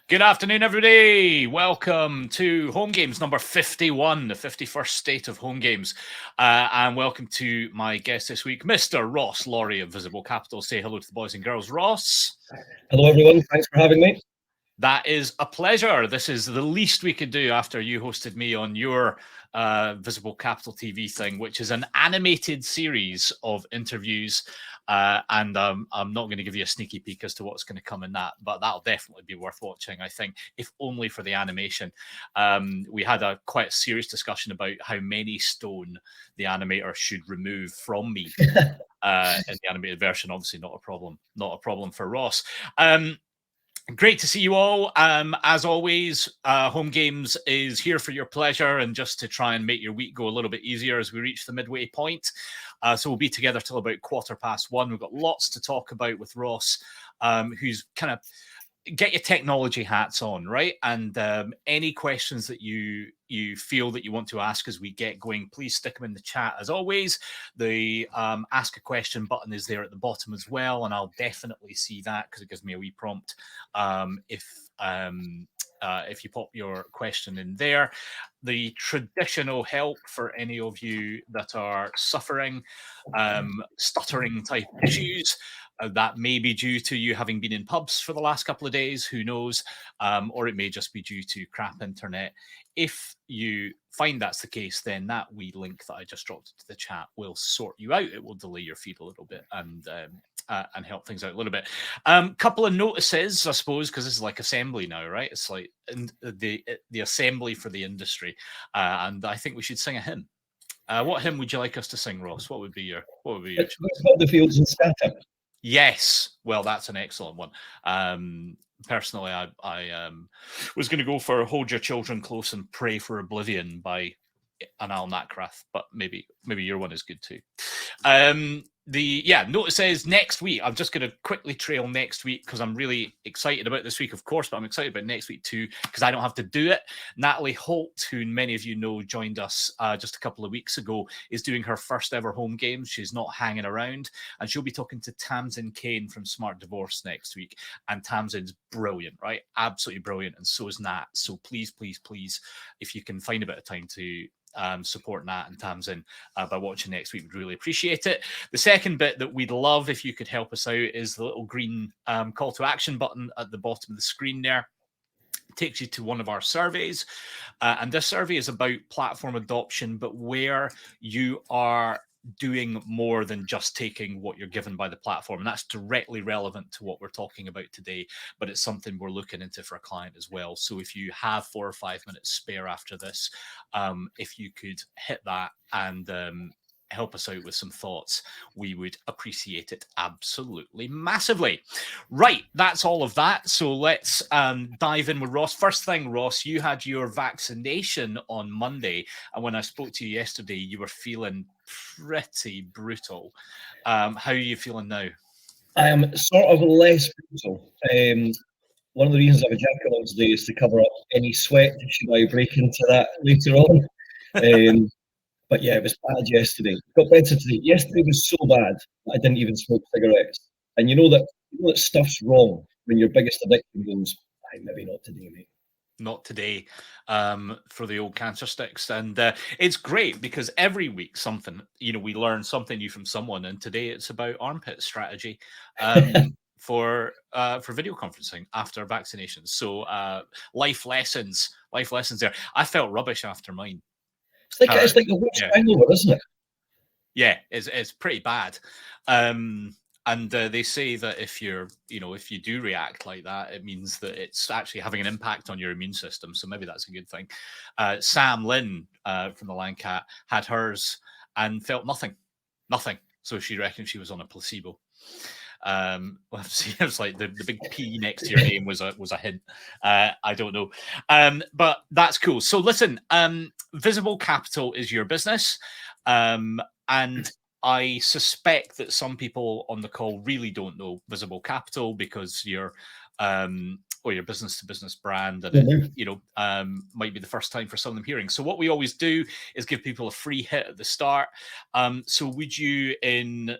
Good afternoon, everybody. Welcome to HomeGames number 51, the 51st state of HomeGames. And welcome to my guest this week, Mr. Ross Laurie of Visible Capital. Say hello to the boys and girls. Ross. Hello, everyone. Thanks for having me. That is a pleasure. This is the least we could do after you hosted me on your Visible Capital TV thing, which is an animated series of interviews. And I'm not going to give you a sneaky peek as to what's going to come in that, but that'll definitely be worth watching, I think, if only for the animation. We had a quite serious discussion about how many stone the animator should remove from me in the animated version. Obviously, not a problem for Ross. Great to see you all. As always, HomeGames is here for your pleasure and just to try and make your week go a little bit easier as we reach the midway point. So we'll be together till about 1:15. We've got lots to talk about with Ross, who's kind of get your technology hats on, right? And any questions that you feel that you want to ask as we get going, please stick them in the chat. As always, the ask a question button is there at the bottom as well, and I'll definitely see that because it gives me a wee prompt if you pop your question in there. The traditional help for any of you that are suffering stuttering type issues. That may be due to you having been in pubs for the last couple of days, who knows? Or it may just be due to crap internet. If you find that's the case, then that wee link that I just dropped into the chat will sort you out. It will delay your feed a little bit and help things out a little bit. Couple of notices, I suppose, because this is like assembly now, right? It's like the assembly for the industry, and I think we should sing a hymn. What hymn would you like us to sing, Ross? What would be your choice? The fields and scatter. Yes, well, that's an excellent one. Personally, I was going to go for "Hold Your Children Close and Pray for Oblivion" by Anal Nakrath, but maybe your one is good too. Notice says next week. I'm just going to quickly trail next week because I'm really excited about this week, of course, but I'm excited about next week too because I don't have to do it. Natalie Holt, who many of you know joined us just a couple of weeks ago, is doing her first ever home games. She's not hanging around, and she'll be talking to Tamsin Kane from Smart Divorce next week. And Tamsin's brilliant, right? Absolutely brilliant, and so is Nat. So please, if you can find a bit of time to support Nat and Tamsin by watching next week, we'd really appreciate it. The second bit that we'd love if you could help us out is the little green call to action button at the bottom of the screen there. It takes you to one of our surveys, and this survey is about platform adoption, but where you are doing more than just taking what you're given by the platform. And that's directly relevant to what we're talking about today, but it's something we're looking into for a client as well. So if you have 4 or 5 minutes spare after this, if you could hit that and help us out with some thoughts, we would appreciate it absolutely massively. Right, that's all of that. So let's dive in with Ross. First thing, Ross, you had your vaccination on Monday, and when I spoke to you yesterday, you were feeling pretty brutal. How are you feeling now? I am sort of less brutal. One of the reasons I've ejaculated on today is to cover up any sweat should I break into that later on. But yeah, it was bad yesterday. Got better today. Yesterday was so bad that I didn't even smoke cigarettes. And you know that stuff's wrong when your biggest addiction goes, maybe not today, mate. Not today, for the old cancer sticks. And it's great because every week we learn something new from someone, and today it's about armpit strategy for video conferencing after vaccinations. So life lessons there. I felt rubbish after mine. It's like a witch hangover, isn't it? Yeah, it's pretty bad. And they say that if you do react like that, it means that it's actually having an impact on your immune system. So maybe that's a good thing. Sam Lynn from the Lion Cat had hers and felt nothing. So she reckoned she was on a placebo. We'll have to see. It was like the big P next to your name was a hint. I don't know, but that's cool. So listen, Visible Capital is your business, and I suspect that some people on the call really don't know Visible Capital because you're or your business-to-business brand, and it, might be the first time for some of them hearing. So what we always do is give people a free hit at the start. So would you, in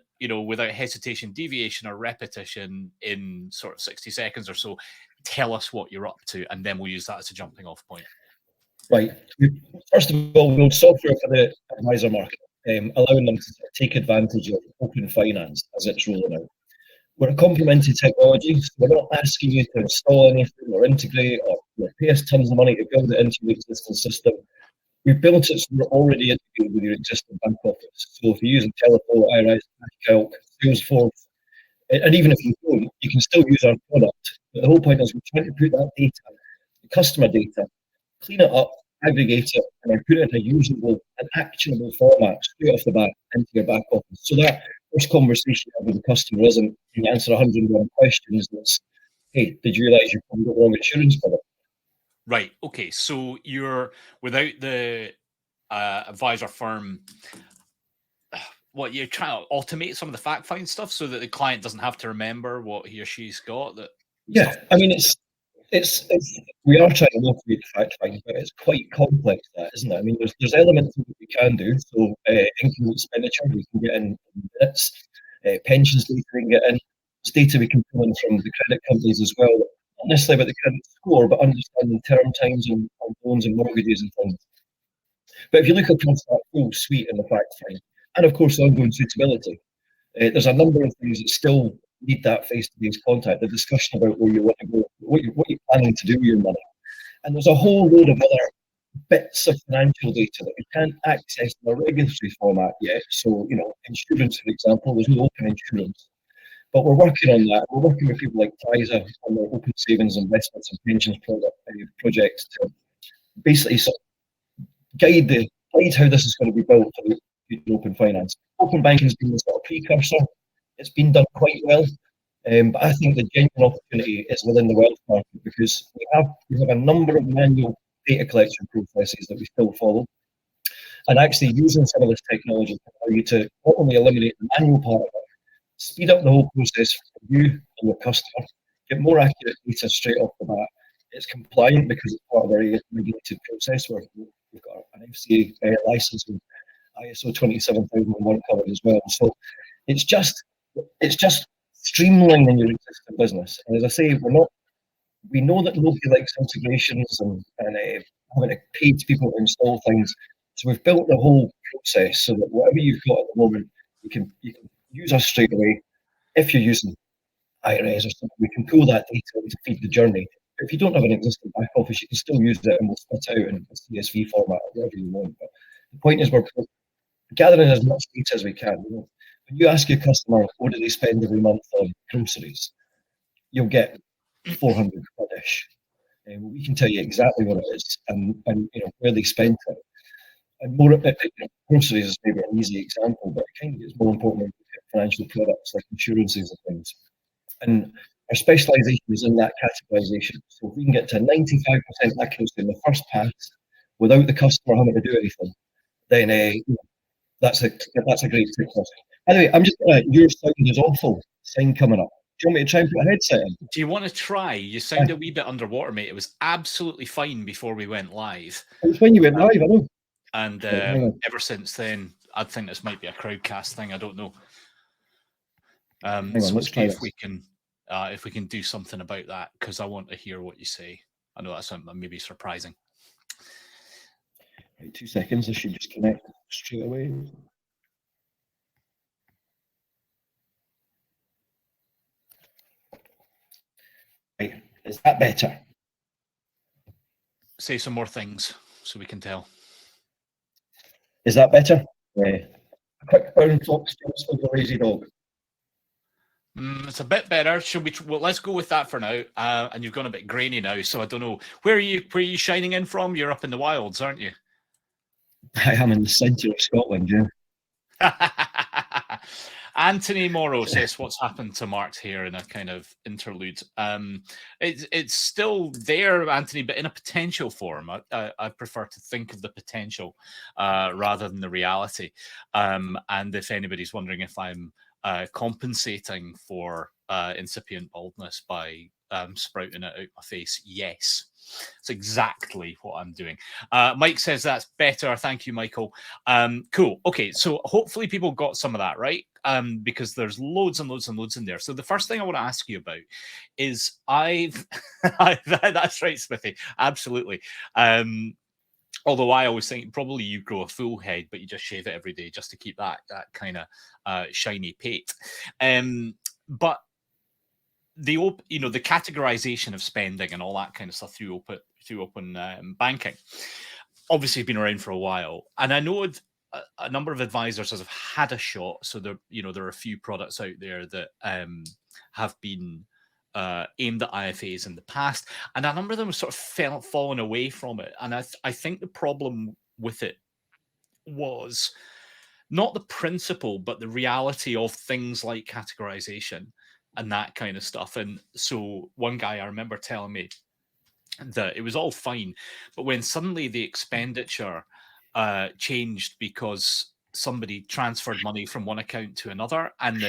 without hesitation, deviation, or repetition, in sort of 60 seconds or so, tell us what you're up to, and then we'll use that as a jumping off point. Right. First of all, we build software for the advisor market, allowing them to take advantage of open finance as it's rolling out. We're a complementary technology, so we're not asking you to install anything or integrate or pay us tons of money to build it into your existing system. We've built it so we're already integrated with your existing bank office. So if you're using Telephone, iRise, Calc, Salesforce, and even if you don't, you can still use our product. But the whole point is we're trying to put that data, the customer data, clean it up, aggregate it, and then put it in a usable and actionable format straight off the bat into your back office. So that first conversation with the customer isn't you answer 101 questions. It's, hey, did you realise you've got the wrong insurance cover? Right. Okay. So you're without the advisor firm. What you're trying to automate some of the fact find stuff so that the client doesn't have to remember what he or she's got. I mean, it's we are trying to automate the fact finding, but it's quite complex, that isn't it? I mean, there's elements that we can do. So income expenditure we can get in minutes, pensions data we can get in, there's data we can pull in from the credit companies as well. Not necessarily about the credit score, but understanding term times on loans and mortgages and things. But if you look across that full suite in the fact find, and of course ongoing suitability, there's a number of things that still need that face-to-face contact, the discussion about where you want to go, what you're planning to do with your money. And there's a whole load of other bits of financial data that we can't access in a regulatory format yet. So, insurance, for example, there's no open insurance. But we're working on that. We're working with people like TISA on their open savings, investments and pensions projects to basically sort of guide how this is going to be built for the open finance. Open banking has been the sort of precursor. It's been done quite well, but I think the genuine opportunity is within the wealth market, because we have a number of manual data collection processes that we still follow, and actually using some of this technology to allow you to not only eliminate the manual part of it, speed up the whole process for you and your customer, get more accurate data straight off the bat. It's compliant because it's part of a regulated process where we've got an FCA license and ISO 27001 covered as well. So it's just streamlining your existing business. And as I say, we know that nobody likes integrations and having to pay people to install things. So we've built the whole process so that whatever you've got at the moment, you can use us straight away. If you're using IRS or something, we can pull that data to feed the journey. But if you don't have an existing back office, you can still use it, and we'll spit out in a CSV format or whatever you want. But the point is we're gathering as much data as we can. When you ask your customer what do they spend every month on groceries, you'll get 400 quid-ish. And we can tell you exactly what it is and where they spent it. And more groceries is maybe an easy example, but it kind of gets more important when you get financial products like insurances and things. And our specialisation is in that categorisation. So if we can get to 95% accuracy in the first pass without the customer having to do anything, then that's a great trick for us. Anyway, I'm just your sound is awful. Sign coming up. Do you want me to try and put a headset in? Do you want to try? You sound a wee bit underwater, mate. It was absolutely fine before we went live. It was when you went live, I know. And ever since then, I think this might be a crowdcast thing. I don't know. So let's see if we can do something about that, because I want to hear what you say. I know that's maybe surprising. Right, 2 seconds. I should just connect straight away. Right, is that better? Say some more things so we can tell. Is that better? A quick brown fox jumps with a lazy dog. It's a bit better. Should we? Well, let's go with that for now. And you've gone a bit grainy now, so I don't know. Where are you shining in from? You're up in the wilds, aren't you? I am in the centre of Scotland, yeah. Anthony Morrow says, what's happened to Mark's hair in a kind of interlude? It's still there, Anthony, but in a potential form. I prefer to think of the potential rather than the reality. And if anybody's wondering if I'm compensating for incipient baldness by sprouting it out my face? Yes. It's exactly what I'm doing. Mike says that's better. Thank you, Michael. Cool. Okay, so hopefully people got some of that, right? Because there's loads and loads and loads in there. So the first thing I want to ask you about is that's right, Smithy. Absolutely. Although I always think probably you grow a full head, but you just shave it every day just to keep that kind of shiny pate. But the categorization of spending and all that kind of stuff through open banking obviously been around for a while, and I know a number of advisors have had a shot. So there are a few products out there that have been aimed at IFAs in the past, and a number of them have sort of fallen away from it. And I think the problem with it was not the principle, but the reality of things like categorization and that kind of stuff. And so one guy I remember telling me that it was all fine, but when suddenly the expenditure changed because somebody transferred money from one account to another, and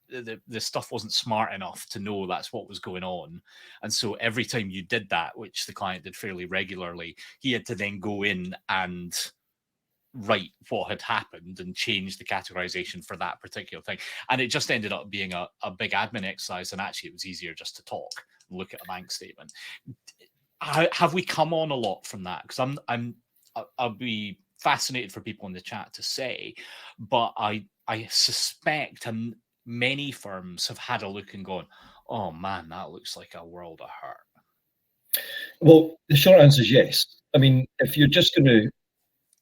the stuff wasn't smart enough to know that's what was going on. And so every time you did that, which the client did fairly regularly, he had to then go in and write what had happened and change the categorization for that particular thing. And it just ended up being a big admin exercise. And actually it was easier just to talk and look at a bank statement. Have we come on a lot from that? Because I'll be fascinated for people in the chat to say, but I suspect many firms have had a look and gone, oh man, that looks like a world of hurt. Well, the short answer is yes. I mean, if you're just going to,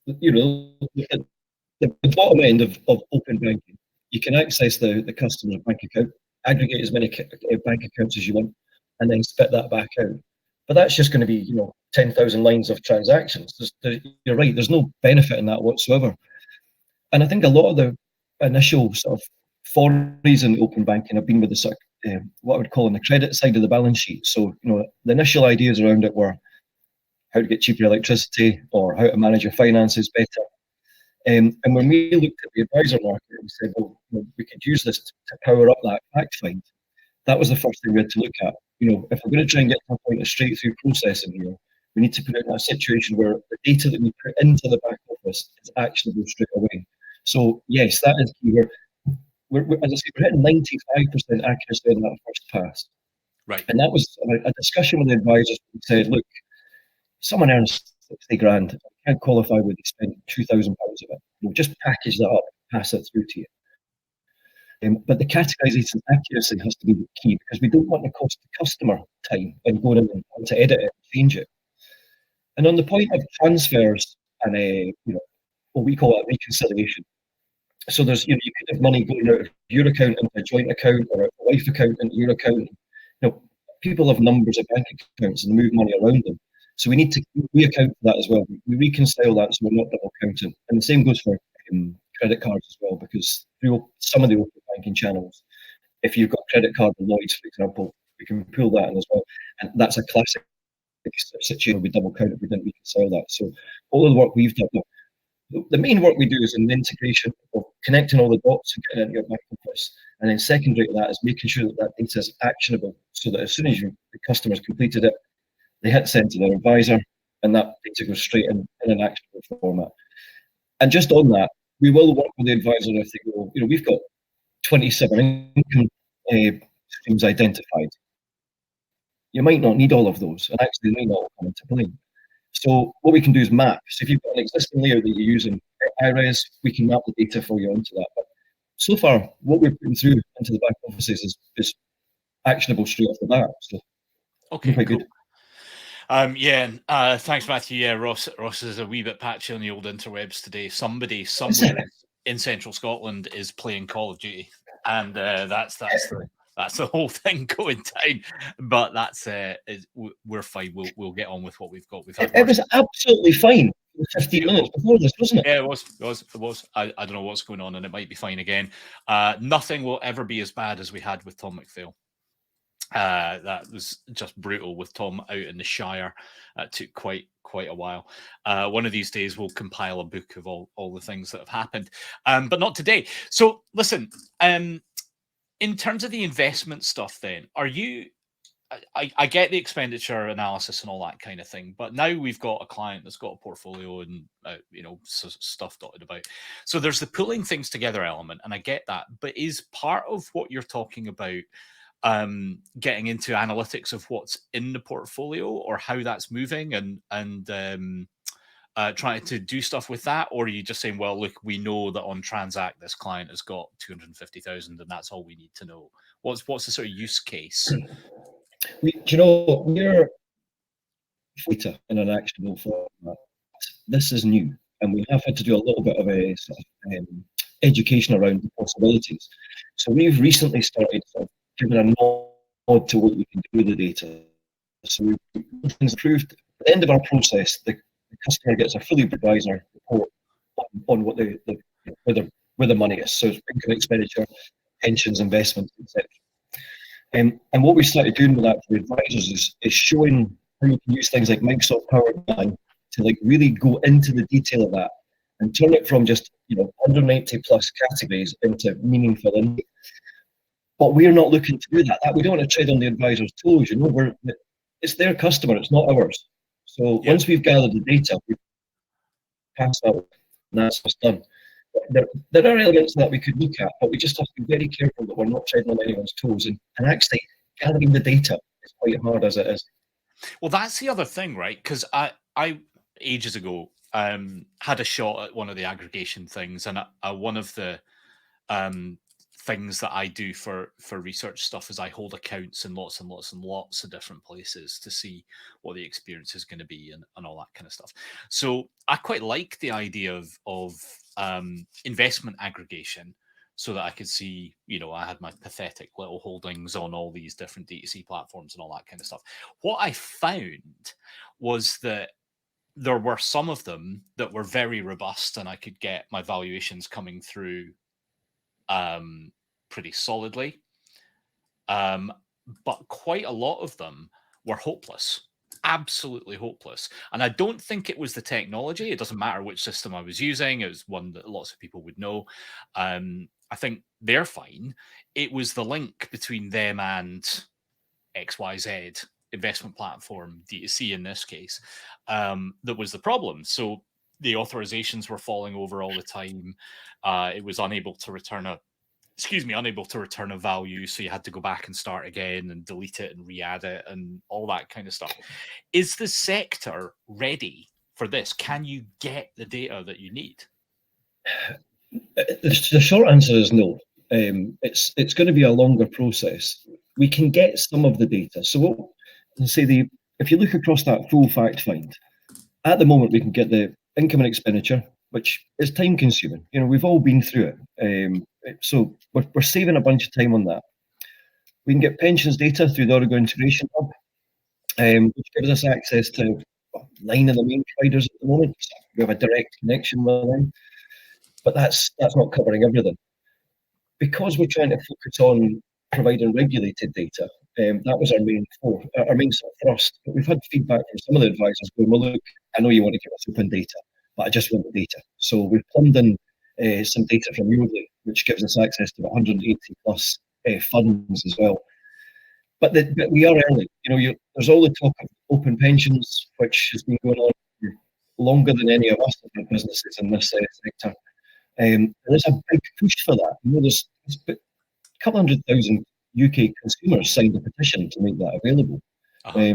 the bottom end of open banking, you can access the customer's bank account, aggregate as many bank accounts as you want, and then spit that back out. But that's just going to be, 10,000 lines of transactions. You're right, there's no benefit in that whatsoever. And I think a lot of the initial sort of forays in open banking have been with the sort of, what I would call on the credit side of the balance sheet. So, the initial ideas around it were how to get cheaper electricity or how to manage your finances better. And when we looked at the advisor market, we said, well, we could use this to power up that fact find. That was the first thing we had to look at. If we're going to try and get to a point of straight through processing here, we need to put it in a situation where the data that we put into the back office is actionable straight away. So yes, that is key. We're as I say, we're hitting 95% accuracy on that first pass. Right. And that was a discussion with the advisors who said, look, someone earns 60 grand, can't qualify when they spend £2,000 of it. We'll just package that up, pass it through to you. But the categorization accuracy has to be the key, because we don't want to cost the customer time and going in and trying to edit it and change it. And on the point of transfers and what we call a reconciliation. So there's you could have money going out of your account into a joint account or a wife account into your account. People have numbers of bank accounts and move money around them. So we need to account for that as well. We reconcile that so we're not double counting. And the same goes for credit cards as well, because through some of the open banking channels, if you've got credit card with Lloyds, for example, we can pull that in as well. And that's a classic situation. We double count if we didn't reconcile that. So all of the work we've done, the main work we do is in the integration of connecting all the dots and getting into your back office. And then secondary to that is making sure that that data is actionable, so that as soon as the customer's completed it, they hit send to their advisor, and that data goes straight in an actionable format. And just on that, we will work with the advisor if they go, we've got 27 income streams identified. You might not need all of those, and actually they may not come into play. So what we can do is map. So if you've got an existing layer that you're using, IRES, we can map the data for you onto that. But so far, what we're putting through into the back offices is actionable straight off the bat. So okay, quite cool. good. Thanks, Matthew. Yeah, Ross is a wee bit patchy on the old interwebs today. Somebody somewhere in central Scotland is playing Call of Duty, and that's the whole thing going down. But we're fine. We'll get on with what we've got. It was absolutely fine for 15 minutes before this, wasn't it? Yeah, it was. I don't know what's going on, and it might be fine again. Nothing will ever be as bad as we had with Tom McPhail. That was just brutal with Tom out in the Shire. It took quite a while. One of these days we'll compile a book of all the things that have happened, but not today. So listen, in terms of the investment stuff, then are you? I get the expenditure analysis and all that kind of thing, but now we've got a client that's got a portfolio and stuff dotted about. So there's the pulling things together element, and I get that. But is part of what you're talking about getting into analytics of what's in the portfolio or how that's moving, and trying to do stuff with that, or are you just saying, well, look, we know that on Transact this client has got 250,000, and that's all we need to know? What's the sort of use case? We're data in an actionable format. This is new, and we have had to do a little bit of a sort of, education around the possibilities. So we've recently started sort of giving a nod to what we can do with the data. So we've improved. At the end of our process, the customer gets a fully advisor report on what where the money is. So it's income, expenditure, pensions, investments, etc. And what we started doing with that for advisors is showing how you can use things like Microsoft Power BI to like really go into the detail of that and turn it from just 190 plus categories into meaningful insight. But we're not looking to do that. We don't want to tread on the advisor's toes. It's their customer, it's not ours. So once we've gathered the data, we pass that, and that's what's done. There are elements that we could look at, but we just have to be very careful that we're not treading on anyone's toes. And actually, gathering the data is quite hard as it is. Well, that's the other thing, right? Because I ages ago had a shot at one of the aggregation things, and one of the things that I do for research stuff is I hold accounts in lots and lots and lots of different places to see what the experience is going to be and all that kind of stuff. So I quite like the idea of investment aggregation, so that I could see, I had my pathetic little holdings on all these different D2C platforms and all that kind of stuff. What I found was that there were some of them that were very robust, and I could get my valuations coming through pretty solidly. But quite a lot of them were hopeless, absolutely hopeless. And I don't think it was the technology. It doesn't matter which system I was using. It was one that lots of people would know. I think they're fine. It was the link between them and XYZ investment platform, D2C in this case, that was the problem. So the authorizations were falling over all the time. It was unable to return a value, so you had to go back and start again and delete it and re-add it and all that kind of stuff. Is the sector ready for this? Can you get the data that you need? The short answer is no. It's going to be a longer process. We can get some of the data. So if you look across that full fact find, at the moment we can get the income and expenditure, which is time consuming. We've all been through it. So we're saving a bunch of time on that. We can get pensions data through the Oregon Integration Hub, which gives us access to 9 of the main providers at the moment. We have a direct connection with them, but that's not covering everything. Because we're trying to focus on providing regulated data, that was our main sort of thrust. But we've had feedback from some of the advisors going, well, look, I know you want to give us open data, but I just want the data. So we've plumbed in some data from Yodlee, which gives us access to 180 plus funds as well. But we are early. There's all the talk of open pensions, which has been going on for longer than any of us have had businesses in this sector. There's a big push for that. There's a couple 100,000 UK consumers signed a petition to make that available.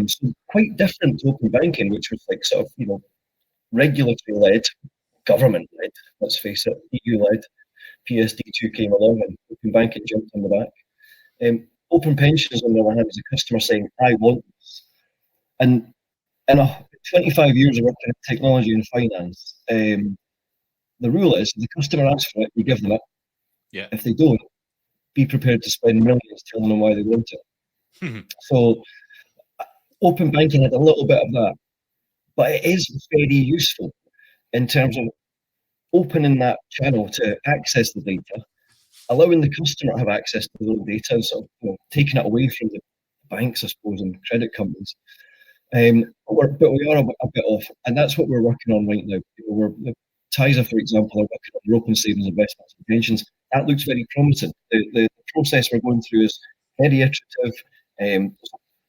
So quite different to open banking, which was like sort of regulatory-led, government-led. Let's face it, EU-led. PSD2 came along and open banking jumped on the back. Open pensions, on the other hand, is a customer saying, "I want this." And in 25 years of working in technology and finance, the rule is if the customer asks for it, you give them it. Yeah. If they don't, be prepared to spend millions telling them why they want it. So open banking had a little bit of that, but it is very useful in terms of opening that channel to access the data, allowing the customer to have access to the data, and sort of taking it away from the banks, I suppose, and credit companies. But we are a bit off, and that's what we're working on right now. TISA, for example, are working on European savings, investments, and pensions. That looks very promising. The process we're going through is very iterative. There's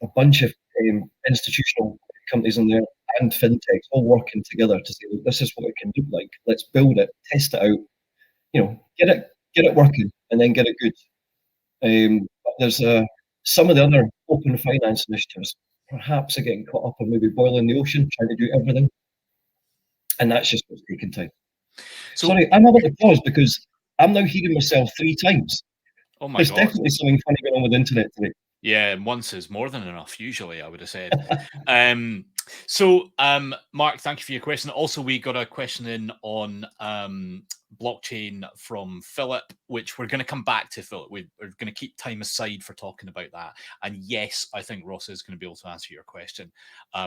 a bunch of institutional companies in there and fintechs all working together to say, look, this is what it can look like. Let's build it, test it out, get it working, and then get it good. But there's some of the other open finance initiatives perhaps are getting caught up in maybe boiling the ocean, trying to do everything. And that's just what's taking time. So, sorry, I'm having to pause because I'm now hearing myself 3 times. Oh my There's God. definitely something funny going on with the internet today. Yeah, once is more than enough, usually, I would have said. So, Mark, thank you for your question. Also, we got a question in on blockchain from Philip, which we're going to come back to, Philip. We're going to keep time aside for talking about that. And yes, I think Ross is going to be able to answer your question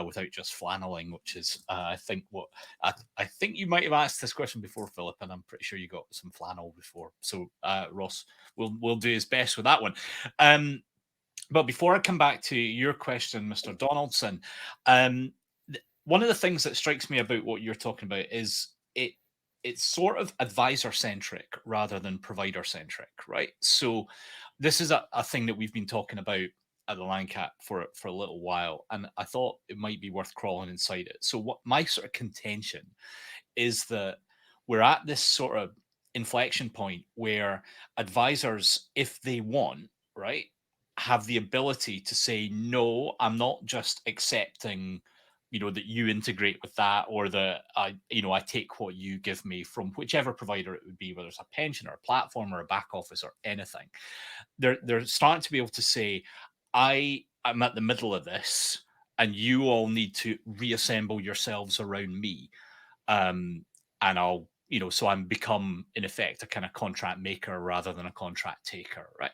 without just flanneling, which is, I think, what I think you might have asked this question before, Philip, and I'm pretty sure you got some flannel before. So, Ross will do his best with that one. But before I come back to your question, Mr. Donaldson, one of the things that strikes me about what you're talking about is it's sort of advisor-centric rather than provider-centric, right? So this is a thing that we've been talking about at the Landcat for a little while, and I thought it might be worth crawling inside it. So what my sort of contention is that we're at this sort of inflection point where advisors, if they want, right, have the ability to say, no, I'm not just accepting, that you integrate with that, or that I take what you give me from whichever provider it would be, whether it's a pension or a platform or a back office or anything. They're starting to be able to say, I'm at the middle of this, and you all need to reassemble yourselves around me. And I'll, so I'm become in effect a kind of contract maker rather than a contract taker, right?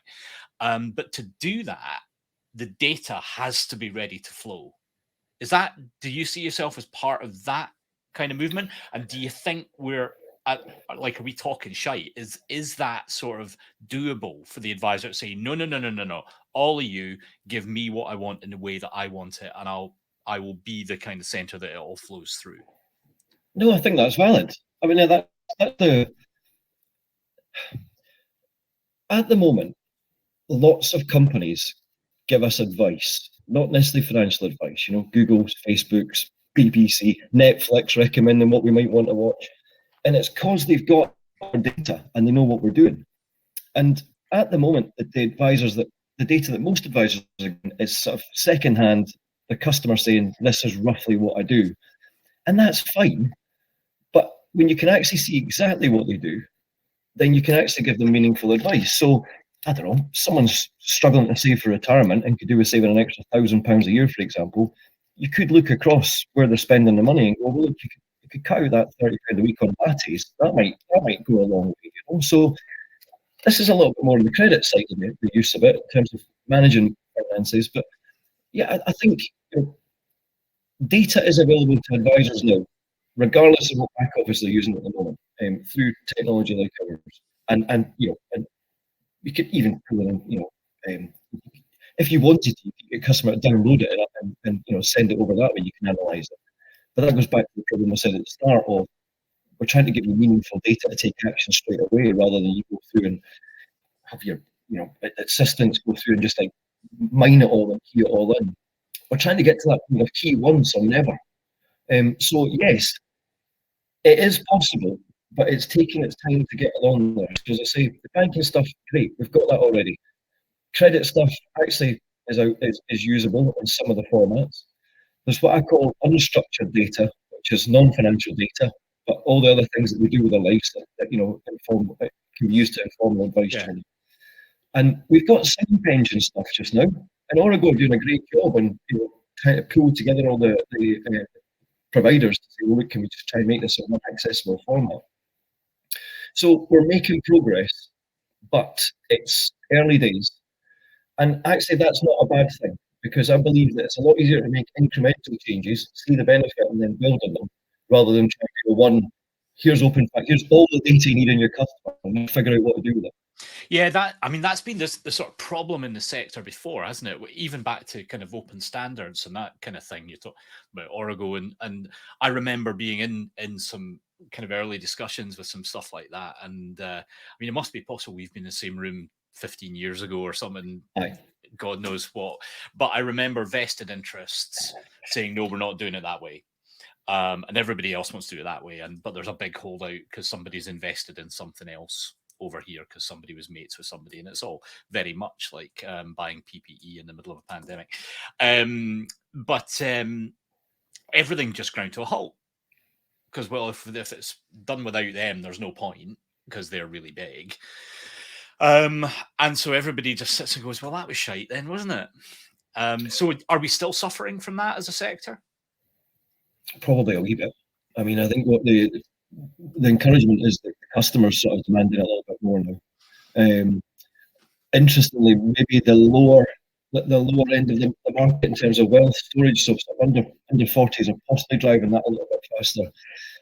But to do that, the data has to be ready to flow. Do you see yourself as part of that kind of movement? And do you think are we talking shite? Is that sort of doable for the advisor to say, no, all of you give me what I want in the way that I want it, and I will be the kind of center that it all flows through? No, I think that's valid. I mean, at the moment, lots of companies give us advice, not necessarily financial advice. Google's, Facebook's, BBC, Netflix recommending what we might want to watch, and it's because they've got our data and they know what we're doing. And at the moment, the data that most advisors are getting is sort of secondhand. The customer saying, "This is roughly what I do," and that's fine. But when you can actually see exactly what they do, then you can actually give them meaningful advice. So, I don't know, someone's struggling to save for retirement and could do with saving an extra £1,000 a year, for example. You could look across where they're spending the money and go, well, look, you could cut out that £30 a week on lattes. That might go a long way. So this is a little bit more on the credit side of the use of it in terms of managing finances. But yeah, I think data is available to advisors now, regardless of what back office they're using at the moment, through technology like ours. And you could even pull in, if you wanted to, you could get a customer to download it and send it over that way. You can analyze it. But that goes back to the problem I said at the start of, we're trying to give you meaningful data to take action straight away, rather than you go through and have your assistants go through and just like mine it all and key it all in. We're trying to get to that point of key once or never. So yes, it is possible, but it's taking its time to get along there. As I say, the banking stuff, great, we've got that already. Credit stuff actually is usable in some of the formats. There's what I call unstructured data, which is non-financial data, but all the other things that we do with our lives that can be used to inform advice training. And we've got some pension stuff just now, and Origo are doing a great job on trying to pull together all the providers to say, well, look, can we just try and make this a more accessible format? So we're making progress, but it's early days. And actually, that's not a bad thing, because I believe that it's a lot easier to make incremental changes, see the benefit, and then build on them, rather than trying to go here's all the data you need on your customer, and figure out what to do with it. Yeah, that's been the sort of problem in the sector before, hasn't it? Even back to kind of open standards and that kind of thing. You talk about Origo, and I remember being in some kind of early discussions with some stuff like that. And I mean, it must be possible we've been in the same room 15 years ago or something. Aye. God knows what. But I remember vested interests saying, no, we're not doing it that way. And everybody else wants to do it that way. But there's a big holdout because somebody's invested in something else over here because somebody was mates with somebody, and it's all very much like buying PPE in the middle of a pandemic. But everything just ground to a halt because, well, if it's done without them, there's no point because they're really big. And so everybody just sits and goes, well, that was shite then, wasn't it? So are we still suffering from that as a sector? Probably a wee bit. I mean, I think what the encouragement is that the customers sort of demanding a little bit more now. Interestingly, maybe the lower end of the market in terms of wealth storage, so under 40s are possibly driving that a little bit faster.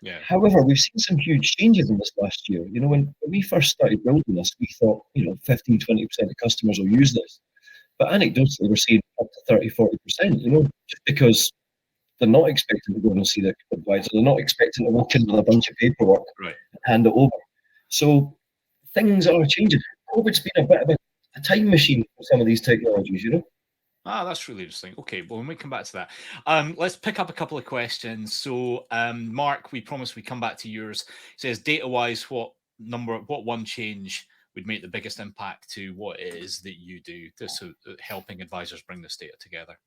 Yeah. However, we've seen some huge changes in this last year. You know, when we first started building this, we thought, 15, 20% of customers will use this. But anecdotally, we're seeing up to 30, 40%, just because they're not expecting to go and see their advisor. They're not expecting to walk in with a bunch of paperwork and hand it over. So things are changing. COVID's been a bit of a time machine for some of these technologies, That's really interesting. Okay, well, when we come back to that, let's pick up a couple of questions. So, Mark, we promised we'd come back to yours. It says, data-wise, what one change would make the biggest impact to what it is that you do, so helping advisors bring this data together?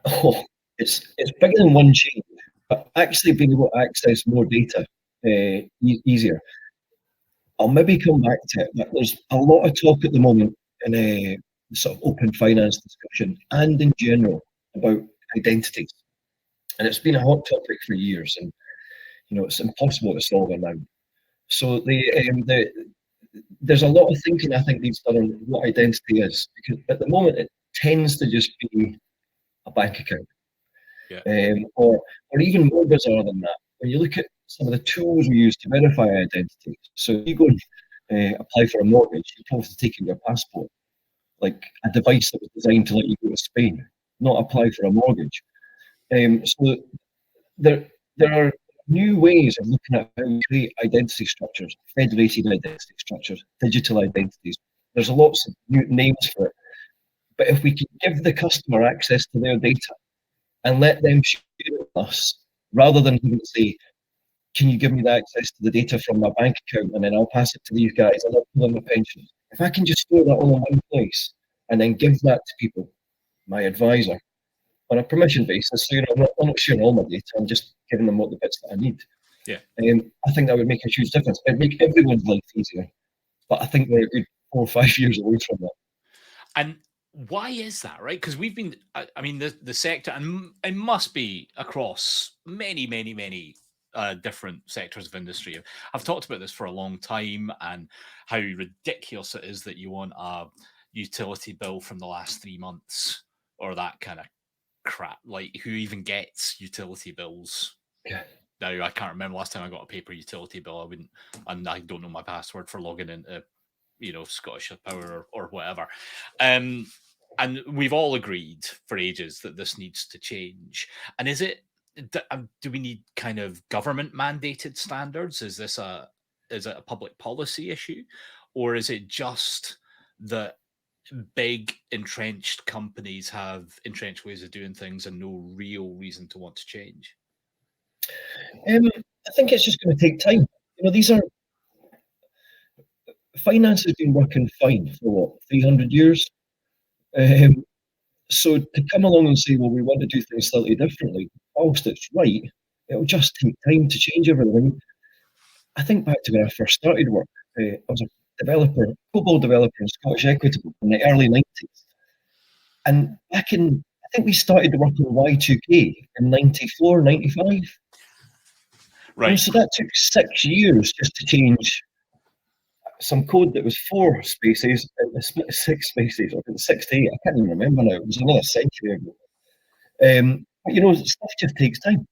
Oh, it's bigger than one change, but actually being able to access more data easier. I'll maybe come back to it, but there's a lot of talk at the moment in the sort of open finance discussion and in general about identities. And it's been a hot topic for years, and it's impossible to solve it now. So there's a lot of thinking I think needs done on what identity is, because at the moment it tends to just be a bank account. Yeah. Or even more bizarre than that, when you look at some of the tools we use to verify identity. So you go and apply for a mortgage, you have to take in your passport, like a device that was designed to let you go to Spain, not apply for a mortgage. So there are new ways of looking at how we create identity structures, federated identity structures, digital identities. There's lots of new names for it. But if we can give the customer access to their data and let them share it with us, rather than having to say, can you give me the access to the data from my bank account and then I'll pass it to these guys and I'll put on the pension. If I can just store that all in one place and then give that to people, my advisor, on a permission basis, so I'm not sharing all my data, I'm just giving them what the bits that I need. Yeah. I think that would make a huge difference. It'd make everyone's life easier. But I think we're a good 4 or 5 years away from that. And why is that, right? Because we've been, I mean, the sector, and it must be across many, many, many different sectors of industry. I've talked about this for a long time and how ridiculous it is that you want a utility bill from the last 3 months or that kind of crap. Like, who even gets utility bills? Yeah. Now, I can't remember last time I got a paper utility bill. And I don't know my password for logging into Scottish Power or whatever. And we've all agreed for ages that this needs to change. And do we need kind of government mandated standards? Is it a public policy issue, or is it just that big entrenched companies have entrenched ways of doing things and no real reason to want to change? I think it's just going to take time. Finance has been working fine for 300 years. So to come along and say, well, we want to do things slightly differently, whilst it's right, it'll just take time to change everything. I think back to when I first started work. I was a football developer in Scottish Equitable in the early 90s. And I think we started work on Y2K in 94, 95. Right. So that took 6 years just to change some code that was 4 spaces into 6 spaces, or 6 to 8. I can't even remember now. It was another century ago. But stuff just takes time.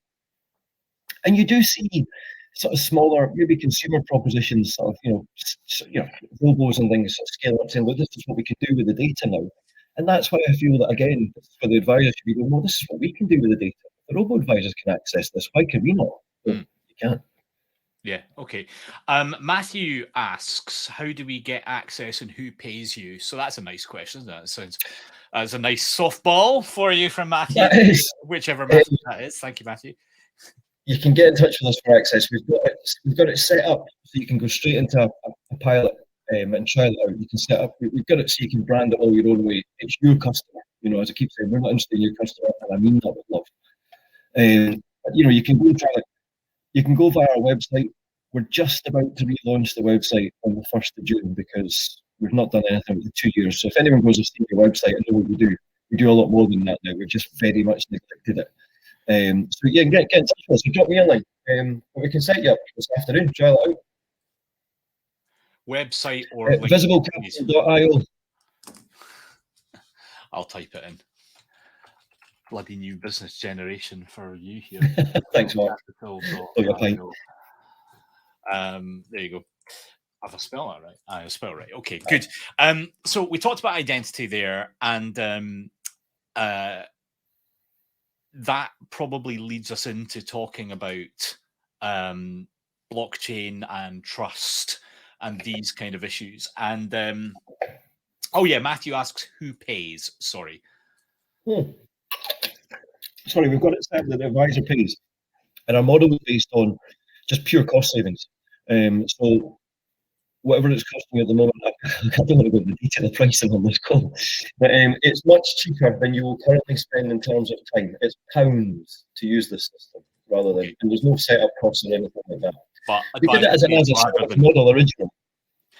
And you do see sort of smaller, maybe consumer propositions, sort of, robos and things, sort of scale up saying, well, this is what we can do with the data now. And that's why I feel that, again, this is where the advisors should be going, well, this is what we can do with the data. The robo-advisors can access this. Why can we not? Well, you can't. Yeah, okay. Matthew asks, how do we get access and who pays you? So that's a nice question, isn't it? It sounds as a nice softball for you from Matthew, whichever Matthew that is. Thank you, Matthew. You can get in touch with us for access. We've got it set up so you can go straight into a pilot and try it out. You can set up. We've got it so you can brand it all your own way. It's your customer. As I keep saying, we're not interested in your customer, and I mean that with love. You can go try it. You can go via our website. We're just about to relaunch the website on the 1st of June because we've not done anything for 2 years. So if anyone goes to see your website and know what we do a lot more than that now. We've just very much neglected it. So yeah, get in touch with us. You drop me a link. We can set you up this afternoon. Try it out. Website or visiblecapital.io. I'll type it in. Bloody new business generation for you here. Thanks, Mark. There you go. Have I spelled that right? I spelled right. Okay, good. So we talked about identity there, and that probably leads us into talking about blockchain and trust and these kind of issues. And Matthew asks, who pays? Sorry. Sorry, we've got it set that the advisor pays. And our model is based on just pure cost savings. So whatever it's costing at the moment, I don't want to go into the detail of pricing on this call, but it's much cheaper than you will currently spend in terms of time. It's pounds to use this system rather than, and there's no setup costs or anything like that. But we did it as a model original.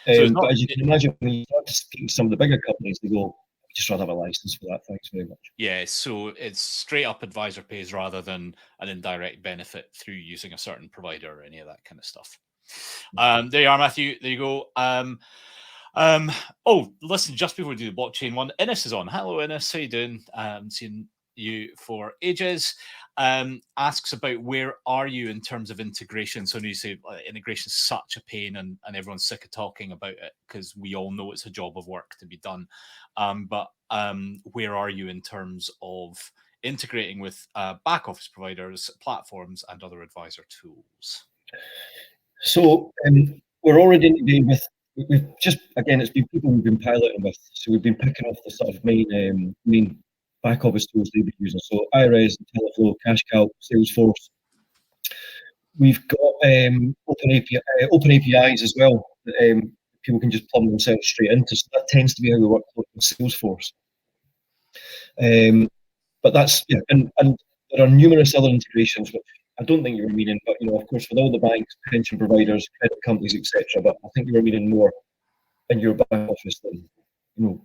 But as you can imagine, when you start to speak to some of the bigger companies, they go, just rather have a license for that. Thanks very much. Yeah, so it's straight up advisor pays rather than an indirect benefit through using a certain provider or any of that kind of stuff. There you are, Matthew. There you go. Listen, just before we do the blockchain one, Innes is on. Hello, Innes. How you doing? Seen you for ages. Asks about where are you in terms of integration. So you say integration is such a pain and everyone's sick of talking about it because we all know it's a job of work to be done. But where are you in terms of integrating with back office providers, platforms, and other advisor tools? So we're already integrating with. We've just, again, it's been people we've been piloting with. So we've been picking off the sort of main back office tools they've been using. So IRES, Intelliflow, CashCalc, Salesforce. We've got open APIs as well that people can just plumb themselves straight into. So that tends to be how we work with Salesforce. But that's, and there are numerous other integrations which I don't think you were meaning, but of course, with all the banks, pension providers, credit companies, etc. But I think you were meaning more in your back office than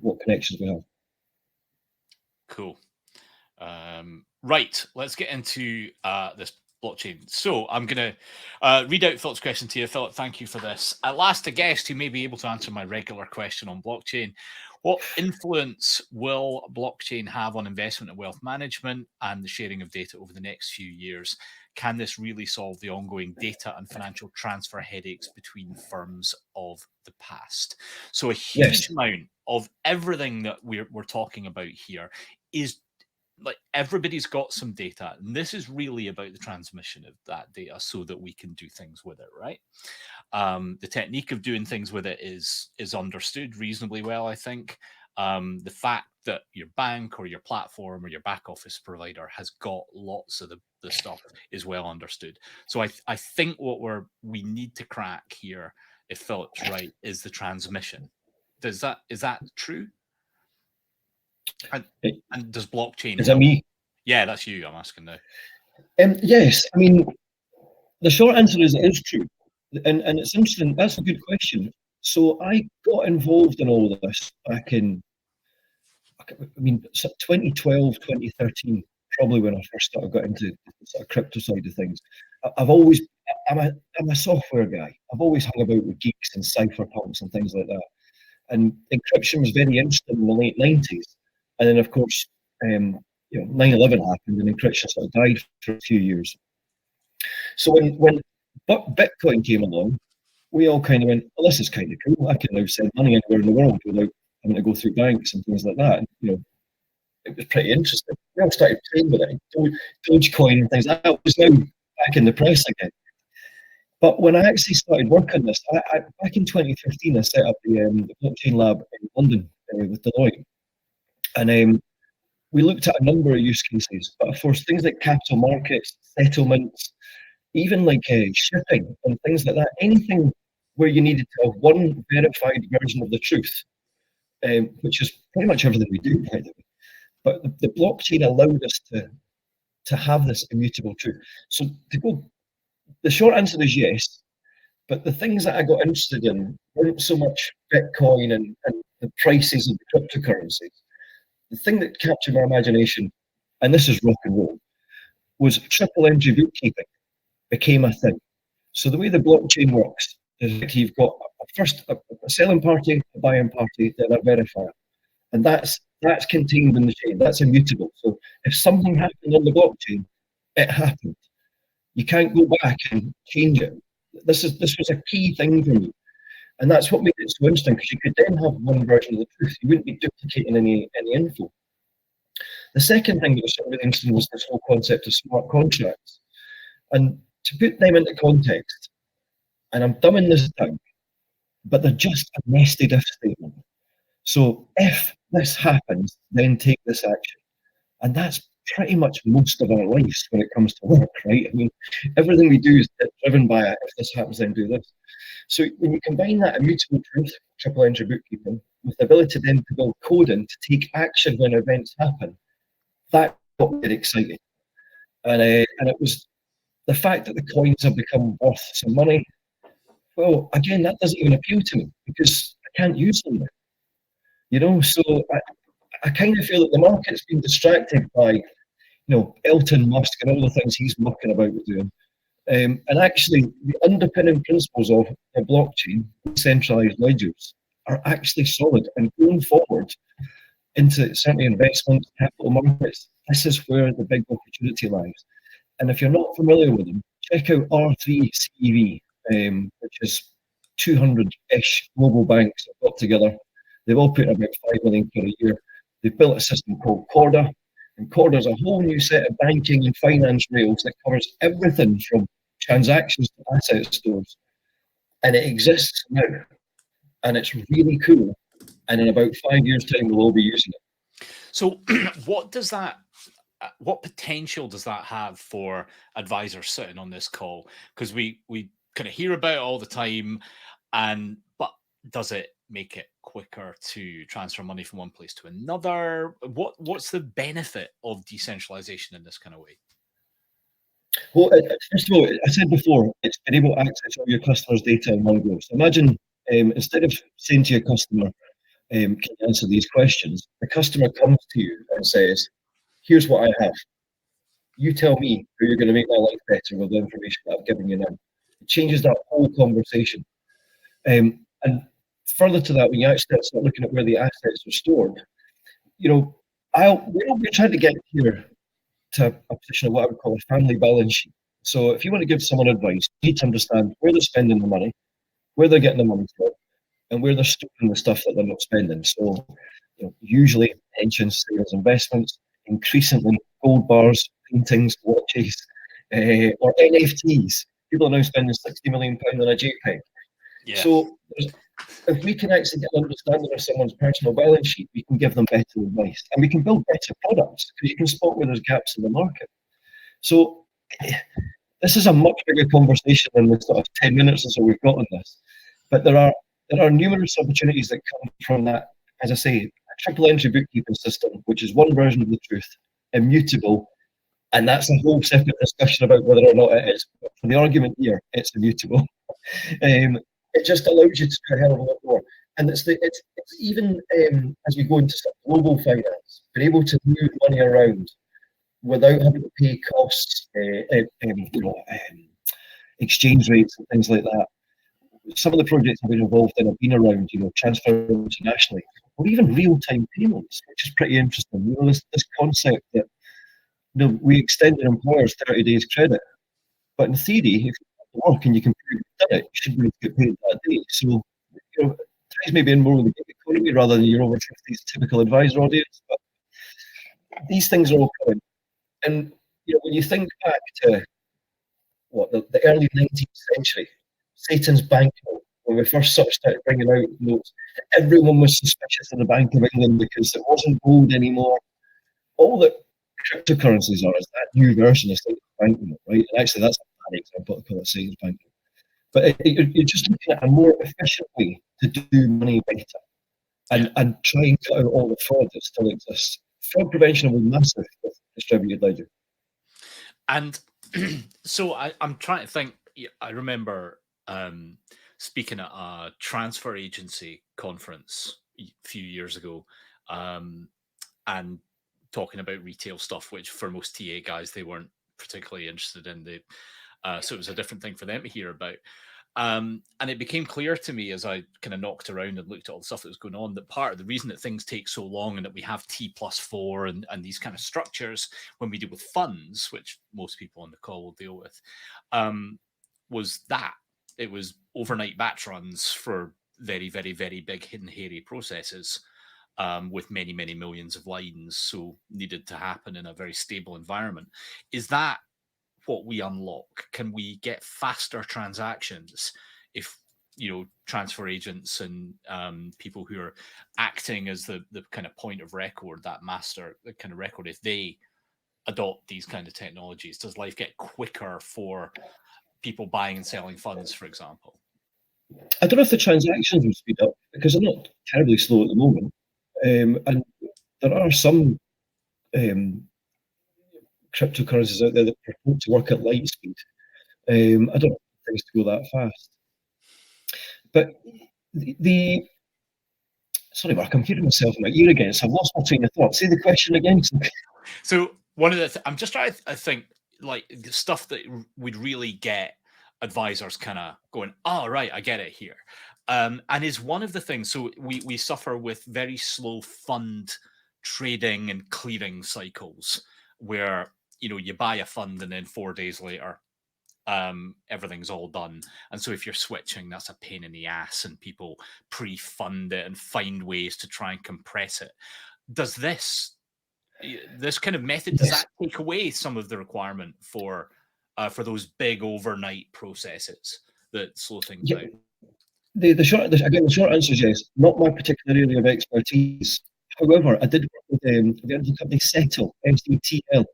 what connections we have. Cool. Right, let's get into this blockchain. So I'm going to read out Philip's question to you. Philip, thank you for this. At last, a guest who may be able to answer my regular question on blockchain. What influence will blockchain have on investment and wealth management and the sharing of data over the next few years? Can this really solve the ongoing data and financial transfer headaches between firms of the past? So a huge amount of everything that we're talking about here is like everybody's got some data, and this is really about the transmission of that data so that we can do things with it, right? The technique of doing things with it is understood reasonably well, I think. The fact that your bank or your platform or your back office provider has got lots of the stuff is well understood. So I think what we need to crack here, if Philip's right, is the transmission. Is that true? And does blockchain? Is that me? Yeah, that's you. I'm asking now. Yes, I mean the short answer is it is true, and it's interesting. That's a good question. So I got involved in all of this back in, 2012, 2013, probably when I first got into the sort of crypto side of things. I'm a software guy. I've always hung about with geeks and cypherpunks and things like that. And encryption was very interesting in the late 90s. And then, of course, 9/11 happened and encryption sort of died for a few years. So when But Bitcoin came along. We all kind of went, well, this is kind of cool. I can now send money anywhere in the world without having to go through banks and things like that. And, it was pretty interesting. We all started playing with it. Dogecoin and things like that was now back in the press again. But when I actually started work on this, back in 2015, I set up the blockchain lab in London with Deloitte. And we looked at a number of use cases, but of course, things like capital markets, settlements, even like shipping and things like that, anything where you needed to have one verified version of the truth, which is pretty much everything we do, by the way. But the blockchain allowed us to have this immutable truth. So the short answer is yes, but the things that I got interested in weren't so much Bitcoin and the prices of the cryptocurrencies. The thing that captured my imagination, and this is rock and roll, was triple entry bookkeeping became a thing. So the way the blockchain works is that you've got a selling party, a buying party, then a verifier. And that's contained in the chain. That's immutable. So if something happened on the blockchain, it happened. You can't go back and change it. This was a key thing for me. And that's what made it so interesting, because you could then have one version of the truth. You wouldn't be duplicating any info. The second thing that was really interesting was this whole concept of smart contracts. And to put them into context, and I'm dumbing this down, but they're just a nested if statement. So if this happens, then take this action. And that's pretty much most of our lives when it comes to work, right? I mean, everything we do is driven by it. If this happens, then do this. So when you combine that immutable truth, triple entry bookkeeping, with the ability then to build coding to take action when events happen, that got me excited. And it was the fact that the coins have become worth some money. Well, again, that doesn't even appeal to me because I can't use them now. So I kind of feel that the market's been distracted by, Elon Musk and all the things he's mucking about with doing. And actually, the underpinning principles of the blockchain, centralized ledgers, are actually solid. And going forward into certainly investment, capital markets, this is where the big opportunity lies. And if you're not familiar with them, check out R3CEV, which is 200-ish global banks that got together. They've all put in about 5 million per year. They've built a system called Corda, and Corda is a whole new set of banking and finance rails that covers everything from transactions to asset stores. And it exists now, and it's really cool. And in about 5 years' time, we'll all be using it. So what potential does that have for advisors sitting on this call? Because we kind of hear about it all the time, but does it make it quicker to transfer money from one place to another? What's the benefit of decentralization in this kind of way? Well, first of all, I said before, it's been able to access all your customers' data in one go. So imagine instead of saying to your customer, can you answer these questions? The customer comes to you and says, here's what I have. You tell me how you're going to make my life better with the information that I've given you now. It changes that whole conversation. And further to that, when you actually start looking at where the assets are stored, we're trying to get here to a position of what I would call a family balance sheet. So if you want to give someone advice, you need to understand where they're spending the money, where they're getting the money from, and where they're storing the stuff that they're not spending. So usually pensions, savings, investments, increasingly gold bars, paintings, watches, or NFTs. People are now spending £60 million on a JPEG. Yeah. So if we can actually get an understanding of someone's personal balance sheet, we can give them better advice, and we can build better products because you can spot where there's gaps in the market. So this is a much bigger conversation than the sort of 10 minutes or so we've got on this. But there are numerous opportunities that come from that, as I say, a triple entry bookkeeping system, which is one version of the truth, immutable, and that's a whole separate discussion about whether or not it is. But for the argument here, it's immutable. It just allows you to do a hell of a lot more. And it's even as we go into global finance, being able to move money around without having to pay costs, exchange rates and things like that. Some of the projects I've been involved in have been around, transfer internationally, or even real-time payments, which is pretty interesting. This concept that we extend an employer's 30 days credit, but in theory, if the work and you can prove you've done it, you should be able to get paid that day. So, ties maybe in more with the gig economy rather than your over 50s typical advisor audience. But these things are all coming. And when you think back to the early 19th century, Satan's banknote, when we first sort of started bringing out notes, everyone was suspicious of the Bank of England because it wasn't gold anymore. All that cryptocurrencies are is that new version of Satan's banknote, right? And actually, that's a bad example to call it Satan's banknote. But you're just looking at a more efficient way to do money better and try and cut out all the fraud that still exists. Fraud prevention will be massive with distributed ledger. And so I'm trying to think. I remember speaking at a transfer agency conference a few years ago, and talking about retail stuff, which for most TA guys they weren't particularly interested in. So it was a different thing for them to hear about. And it became clear to me as I kind of knocked around and looked at all the stuff that was going on that part of the reason that things take so long and that we have T+4 and these kind of structures when we deal with funds, which most people on the call will deal with, was that it was overnight batch runs for very, very, very big hidden hairy processes with many, many millions of lines. So needed to happen in a very stable environment. Is that what we unlock? Can we get faster transactions if transfer agents and people who are acting as the kind of point of record, that master kind of record, if they adopt these kind of technologies, does life get quicker for people buying and selling funds, for example? I don't know if the transactions will speed up because they're not terribly slow at the moment, and there are some cryptocurrencies out there that purport to work at light speed. I don't want things to go that fast. But sorry, Mark, I'm hearing myself in my ear again, so I've lost my train of thought. Say the question again. So one of the I'm just trying to think like the stuff that would really get advisors kind of going, oh, right, I get it here. And is one of the things, so we suffer with very slow fund trading and clearing cycles where you buy a fund and then 4 days later everything's all done. And so if you're switching, that's a pain in the ass and people pre-fund it and find ways to try and compress it. Does this kind of method, does that take away some of the requirement for those big overnight processes that slow things down? The short answer is yes. Not my particular area of expertise. However, I did work with the energy company Settle, SETL.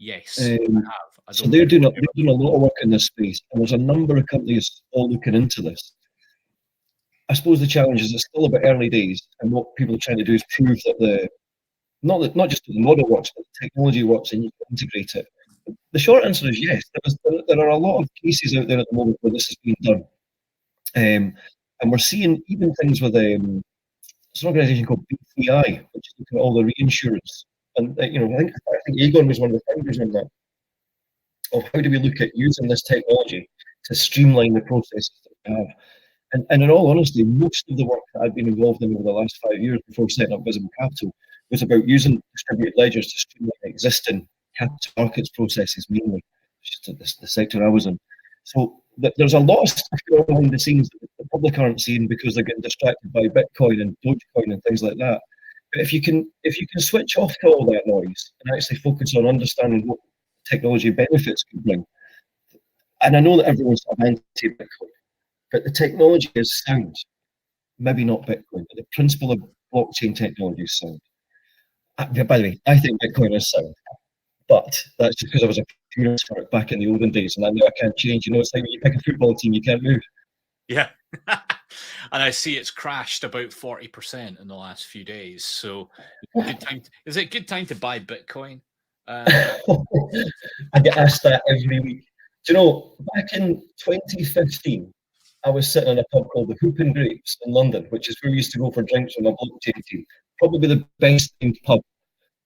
Yes, I have. So they're doing a lot of work in this space, and there's a number of companies all looking into this. I suppose the challenge is it's still a bit early days, and what people are trying to do is prove that not just that the model works, but the technology works, and you can integrate it. The short answer is yes. There are a lot of cases out there at the moment where this is being done, and we're seeing even things with there's an organisation called BCI, which is looking at all the reinsurance. And I think Aegon was one of the founders on that. Of how do we look at using this technology to streamline the processes that we have? And in all honesty, most of the work that I've been involved in over the last 5 years before setting up Visible Capital was about using distributed ledgers to streamline existing capital markets processes, mainly, the sector I was in. So there's a lot of stuff going on behind the scenes that the public aren't seeing because they're getting distracted by Bitcoin and Dogecoin and things like that. But if you can switch off to all that noise and actually focus on understanding what technology benefits can bring, and I know that everyone's anti-Bitcoin, but the technology is sound. Maybe not Bitcoin, but the principle of blockchain technology is sound. By the way, I think Bitcoin is sound, but that's just because I was a purist for it back in the olden days, and I know I can't change. It's like when you pick a football team, you can't move. Yeah. And I see it's crashed about 40% in the last few days. So is it a good time to buy Bitcoin? I get asked that every week. Do you know, back in 2015, I was sitting in a pub called the Hoop and Grapes in London, which is where we used to go for drinks on a blockchain team. Probably the best themed pub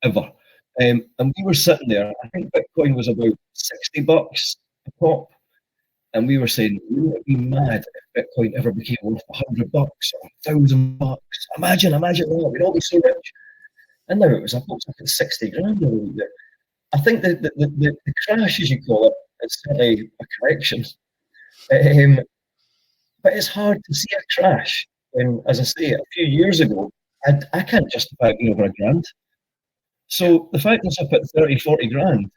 ever. And we were sitting there. I think Bitcoin was about $60 a pop. And we were saying, wouldn't it be mad if Bitcoin ever became worth $100 or $1,000? Imagine that. We'd all be so rich. And now it was up at 60 grand. I think the crash, as you call it, is certainly a correction. But it's hard to see a crash. And as I say, a few years ago, I can't justify it being over £1,000. So the fact it's up at 30, 40 grand,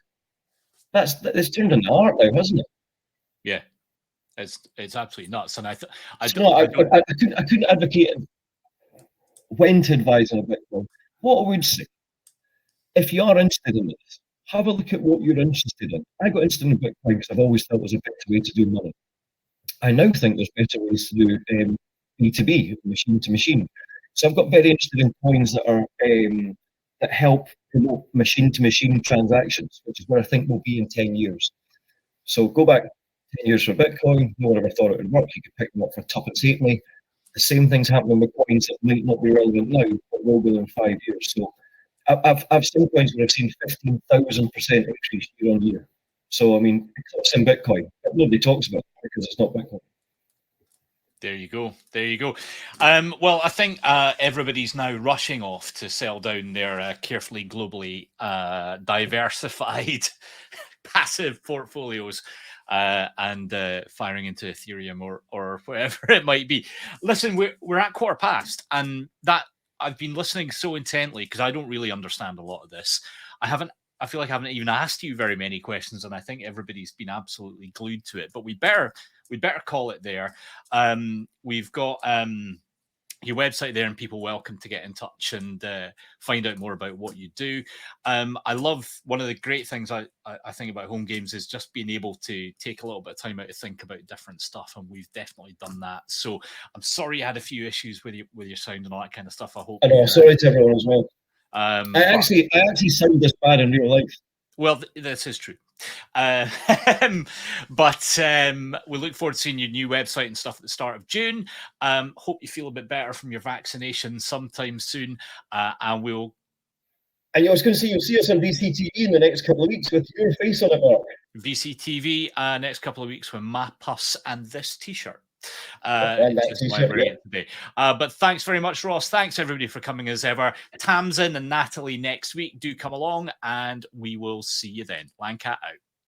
it's turned into art now, hasn't it? Yeah, it's absolutely nuts. And I couldn't advocate when to advise on a Bitcoin. What I would say, if you are interested in this, have a look at what you're interested in. I got interested in Bitcoin because I've always thought it was a better way to do money. I now think there's better ways to do B2B, machine to machine. So I've got very interested in coins that are that help promote machine to machine transactions, which is where I think we'll be in 10 years. So go back 10 years for Bitcoin, no one ever thought it would work. You could pick them up for tuppence halfpenny. The same thing's happening with coins that might not be relevant now, but will be in 5 years. So I've seen coins where I've seen 15,000% increase year on year. So I mean, it's in Bitcoin, but nobody talks about it because it's not Bitcoin. There you go. There you go. Well, I think everybody's now rushing off to sell down their carefully globally diversified passive portfolios and firing into Ethereum or whatever it might be. Listen, we're at 1:15, and that I've been listening so intently because I don't really understand a lot of this. I feel like I haven't even asked you very many questions, and I think everybody's been absolutely glued to it. But we better call it there. We've got your website there, and people welcome to get in touch and find out more about what you do. I love one of the great things I think about HomeGames is just being able to take a little bit of time out to think about different stuff, and we've definitely done that. So I'm sorry you had a few issues with your sound and all that kind of stuff. I hope. I know. Sorry to everyone as well. I actually sound this bad in real life. Well, this is true. But we look forward to seeing your new website and stuff at the start of June. Hope you feel a bit better from your vaccination sometime soon. And we'll. And I was going to say, you'll see us on VCTV in the next couple of weeks with your face on it, Mark. VCTV next couple of weeks with my puss and this T-shirt. Today. But thanks very much, Ross. Thanks everybody for coming as ever. Tamsin and Natalie next week. Do come along, and we will see you then. Lancat out.